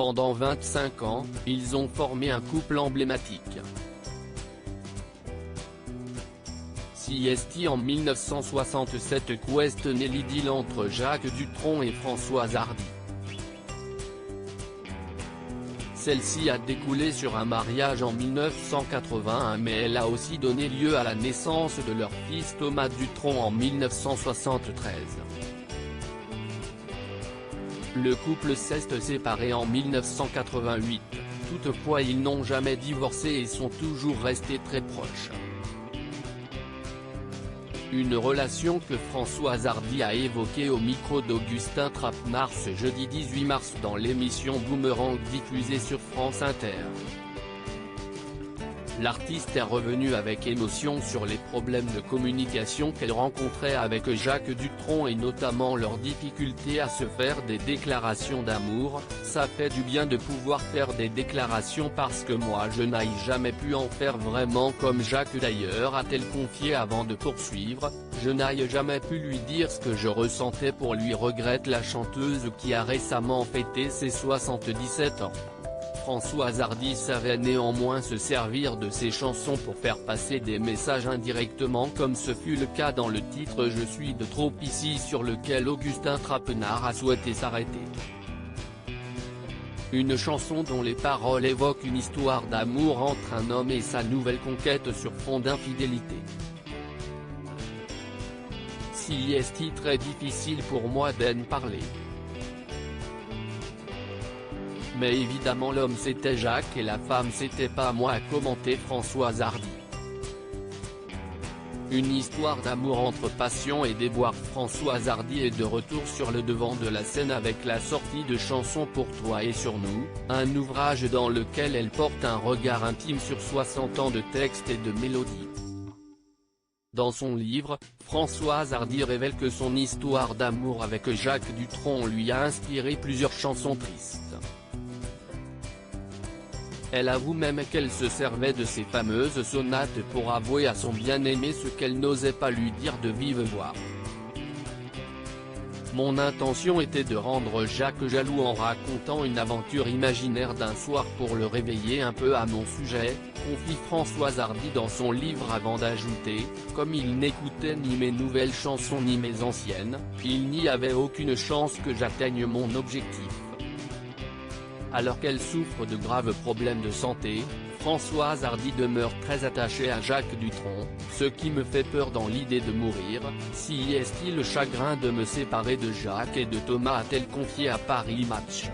pendant 25 ans, ils ont formé un couple emblématique. CST en 1967 questionné l'idylle entre Jacques Dutronc et Françoise Hardy. Celle-ci a découlé sur un mariage en 1981 mais elle a aussi donné lieu à la naissance de leur fils Thomas Dutronc en 1973. Le couple s'est séparé en 1988, toutefois ils n'ont jamais divorcé et sont toujours restés très proches. Une relation que Françoise Hardy a évoquée au micro d'Augustin Trapenard ce jeudi 18 mars dans l'émission Boomerang diffusée sur France Inter. L'artiste est revenue avec émotion sur les problèmes de communication qu'elle rencontrait avec Jacques Dutronc et notamment leur difficulté à se faire des déclarations d'amour. Ça fait du bien de pouvoir faire des déclarations parce que moi je n'ai jamais pu en faire vraiment comme Jacques d'ailleurs, a-t-elle confié avant de poursuivre, je n'ai jamais pu lui dire ce que je ressentais pour lui, regrette la chanteuse qui a récemment fêté ses 77 ans. Françoise Hardy savait néanmoins se servir de ses chansons pour faire passer des messages indirectement comme ce fut le cas dans le titre Je suis de trop ici sur lequel Augustin Trapenard a souhaité s'arrêter. Une chanson dont les paroles évoquent une histoire d'amour entre un homme et sa nouvelle conquête sur fond d'infidélité. CST très difficile pour moi d'en parler. Mais évidemment l'homme c'était Jacques et la femme c'était pas moi, a commenté Françoise Hardy. Une histoire d'amour entre passion et déboire. Françoise Hardy est de retour sur le devant de la scène avec la sortie de Chansons pour toi et sur nous, un ouvrage dans lequel elle porte un regard intime sur 60 ans de textes et de mélodies. Dans son livre, Françoise Hardy révèle que son histoire d'amour avec Jacques Dutronc lui a inspiré plusieurs chansons tristes. Elle avoue même qu'elle se servait de ces fameuses sonates pour avouer à son bien-aimé ce qu'elle n'osait pas lui dire de vive voix. Mon intention était de rendre Jacques jaloux en racontant une aventure imaginaire d'un soir pour le réveiller un peu à mon sujet, confie Françoise Hardy dans son livre avant d'ajouter, comme il n'écoutait ni mes nouvelles chansons ni mes anciennes, il n'y avait aucune chance que j'atteigne mon objectif. Alors qu'elle souffre de graves problèmes de santé, Françoise Hardy demeure très attachée à Jacques Dutronc, ce qui me fait peur dans l'idée de mourir. Si est-il le chagrin de me séparer de Jacques et de Thomas, a-t-elle confié à Paris Match.